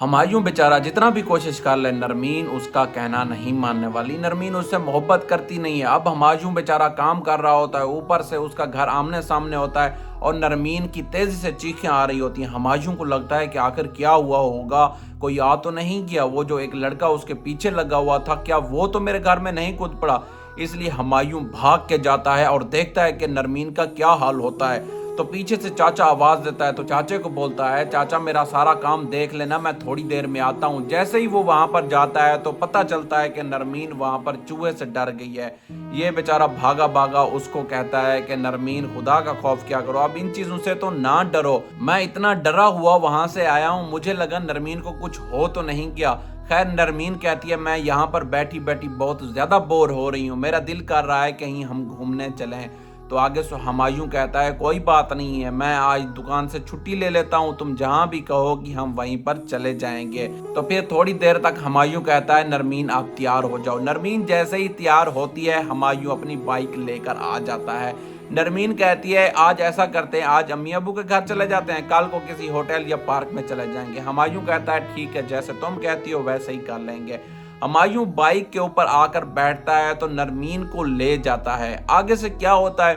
ہمایوں بیچارہ جتنا بھی کوشش کر لے، نرمین اس کا کہنا نہیں ماننے والی۔ نرمین اس سے محبت کرتی نہیں ہے۔ اب ہمایوں بیچارہ کام کر رہا ہوتا ہے، اوپر سے اس کا گھر آمنے سامنے ہوتا ہے اور نرمین کی تیزی سے چیخیں آ رہی ہوتی ہیں۔ ہمایوں کو لگتا ہے کہ آخر کیا ہوا ہوگا، کوئی آ تو نہیں گیا، وہ جو ایک لڑکا اس کے پیچھے لگا ہوا تھا، کیا وہ تو میرے گھر میں نہیں کود پڑا؟ اس لیے ہمایوں بھاگ کے جاتا ہے اور دیکھتا ہے کہ نرمین کا کیا حال ہوتا ہے۔ تو پیچھے سے چاچا آواز دیتا ہے، تو چاچے کو بولتا ہے، چاچا میرا سارا کام دیکھ لینا، میں تھوڑی دیر میں آتا ہوں۔ جیسے ہی وہ وہاں پر جاتا ہے تو پتہ چلتا ہے کہ نرمین وہاں پر چوہے سے ڈر گئی ہے۔ یہ بیچارہ بھاگا بھاگا اس کو کہتا ہے کہ نرمین خدا کا خوف کیا کرو، اب ان چیزوں سے تو نہ ڈرو، میں اتنا ڈرا ہوا وہاں سے آیا ہوں، مجھے لگا نرمین کو کچھ ہو تو نہیں کیا۔ خیر نرمین کہتی ہے میں یہاں پر بیٹھی بیٹھی بہت زیادہ بور ہو رہی ہوں، میرا دل کر رہا ہے کہیں ہم گھومنے چلیں۔ تو آگے سے ہمایوں کہتا ہے کوئی بات نہیں ہے، میں آج دکان سے چھٹی لے لیتا ہوں، تم جہاں بھی کہو گی ہم وہیں پر چلے جائیں گے۔ تو پھر تھوڑی دیر تک ہمایوں کہتا ہے نرمین آپ تیار ہو جاؤ۔ نرمین جیسے ہی تیار ہوتی ہے، ہمایوں اپنی بائک لے کر آ جاتا ہے۔ نرمین کہتی ہے آج ایسا کرتے ہیں، آج امی ابو کے گھر چلے جاتے ہیں، کل کو کسی ہوٹل یا پارک میں چلے جائیں گے۔ ہمایوں کہتا ہے ٹھیک ہے، جیسے تم کہتی ہو ویسے ہی کر لیں گے۔ ہمایوں بائک کے اوپر آ کر بیٹھتا ہے تو نرمین کو لے جاتا ہے۔ آگے سے کیا ہوتا ہے،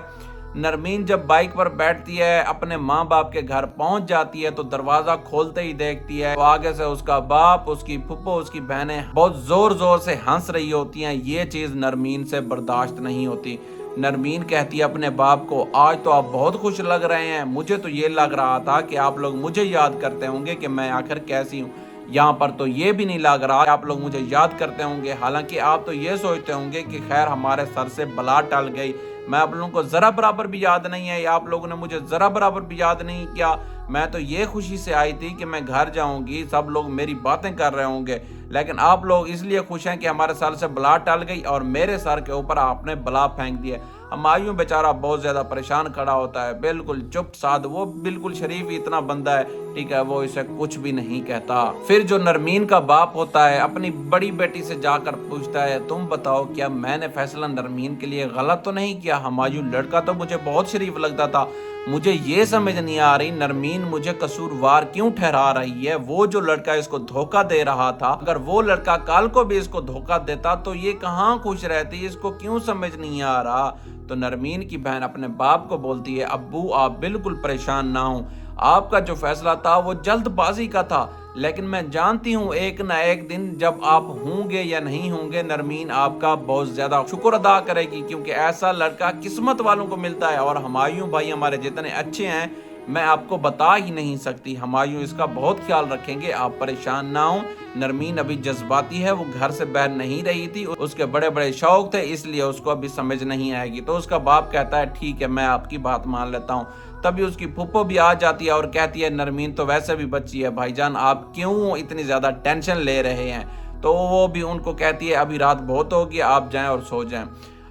نرمین جب بائک پر بیٹھتی ہے، اپنے ماں باپ کے گھر پہنچ جاتی ہے تو دروازہ کھولتے ہی دیکھتی ہے تو آگے سے اس کا باپ، اس کی پھپھو، اس کی بہنیں بہت زور زور سے ہنس رہی ہوتی ہیں۔ یہ چیز نرمین سے برداشت نہیں ہوتی۔ نرمین کہتی ہے اپنے باپ کو آج تو آپ بہت خوش لگ رہے ہیں، مجھے تو یہ لگ رہا تھا کہ آپ لوگ مجھے یاد کرتے ہوں گے کہ میں آخر کیسی ہوں، یہاں پر تو یہ بھی نہیں لگ رہا آپ لوگ مجھے یاد کرتے ہوں گے، حالانکہ آپ تو یہ سوچتے ہوں گے کہ خیر ہمارے سر سے بلا ٹل گئی، میں آپ لوگوں کو ذرا برابر بھی یاد نہیں ہے، یا آپ لوگوں نے مجھے ذرا برابر بھی یاد نہیں کیا۔ میں تو یہ خوشی سے آئی تھی کہ میں گھر جاؤں گی، سب لوگ میری باتیں کر رہے ہوں گے، لیکن آپ لوگ اس لیے خوش ہیں کہ ہمارے سر سے بلا ٹل گئی اور میرے سر کے اوپر آپ نے بلا پھینک دیے۔ ہمایوں بیچارہ بہت زیادہ پریشان کھڑا ہوتا ہے، بالکل چپ سادھ، وہ بالکل شریف ہی اتنا بندہ ہے، ٹھیک ہے، وہ اسے کچھ بھی نہیں کہتا۔ پھر جو نرمین کا باپ ہوتا ہے اپنی بڑی بیٹی سے جا کر پوچھتا ہے تم بتاؤ کیا میں نے فیصلہ نرمین کے لیے غلط تو نہیں کیا؟ ہمایوں لڑکا تو مجھے بہت شریف لگتا تھا، مجھے یہ سمجھ نہیں آ رہی نرمین مجھے قصوروار کیوں ٹھہرا رہی ہے؟ وہ جو لڑکا اس کو دھوکہ دے رہا تھا، اگر وہ لڑکا کل کو بھی اس کو دھوکہ دیتا تو یہ کہاں خوش رہتی، اس کو کیوں سمجھ نہیں آ رہا؟ تو نرمین کی بہن اپنے باپ کو بولتی ہے ابو آپ بالکل پریشان نہ ہوں، آپ کا جو فیصلہ تھا وہ جلد بازی کا تھا، لیکن میں جانتی ہوں ایک نہ ایک دن جب آپ ہوں گے یا نہیں ہوں گے، نرمین آپ کا بہت زیادہ شکر ادا کرے گی، کیونکہ ایسا لڑکا قسمت والوں کو ملتا ہے، اور ہمایوں بھائی ہمارے جتنے اچھے ہیں میں آپ کو بتا ہی نہیں سکتی، ہمایوں اس کا بہت خیال رکھیں گے، آپ پریشان نہ ہوں۔ نرمین ابھی جذباتی ہے، وہ گھر سے باہر نہیں رہی تھی، اس کے بڑے بڑے شوق تھے، اس لیے اس کو ابھی سمجھ نہیں آئے گی۔ تو اس کا باپ کہتا ہے ٹھیک ہے میں آپ کی بات مان لیتا ہوں۔ تبھی اس کی پھپھو بھی آ جاتی ہے اور کہتی ہے نرمین تو ویسے بھی بچی ہے، بھائی جان آپ کیوں اتنی زیادہ ٹینشن لے رہے ہیں؟ تو وہ بھی ان کو کہتی ہے ابھی رات بہت ہوگی، آپ جائیں اور سو جائیں۔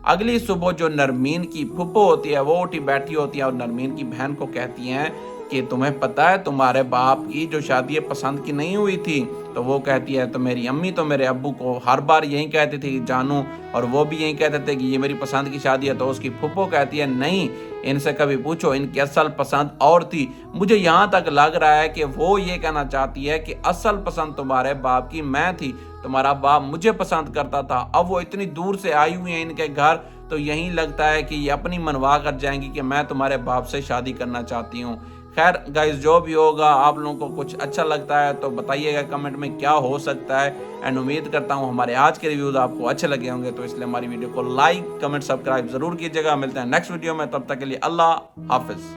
اگلی صبح جو نرمین کی پھپھو ہوتی ہے وہ اٹھی بیٹھی ہوتی ہے اور نرمین کی بہن کو کہتی ہیں کہ تمہیں پتہ ہے تمہارے باپ کی جو شادی پسند کی نہیں ہوئی تھی؟ تو وہ کہتی ہے تو میری امی تو میرے ابو کو ہر بار یہی کہتی تھی جانو، اور وہ بھی یہی کہتے تھے کہ یہ میری پسند کی شادی ہے۔ تو اس کی پھپھو کہتی ہے نہیں، ان سے کبھی پوچھو، ان کی اصل پسند اور تھی، مجھے یہاں تک لگ رہا ہے کہ وہ یہ کہنا چاہتی ہے کہ اصل پسند تمہارے باپ کی میں تھی، تمہارا باپ مجھے پسند کرتا تھا، اب وہ اتنی دور سے آئی ہوئی ہیں ان کے گھر، تو یہی لگتا ہے کہ یہ اپنی منوا کر جائیں گی کہ میں تمہارے باپ سے شادی کرنا چاہتی ہوں۔ خیر گائز جو بھی ہوگا، آپ لوگوں کو کچھ اچھا لگتا ہے تو بتائیے گا کمنٹ میں کیا ہو سکتا ہے، اینڈ امید کرتا ہوں ہمارے آج کے ریویوز آپ کو اچھے لگے ہوں گے، تو اس لیے ہماری ویڈیو کو لائک کمنٹ سبسکرائب ضرور کیجیے گا۔ ملتے ہیں نیکسٹ ویڈیو میں، تب تک کے لیے اللہ حافظ۔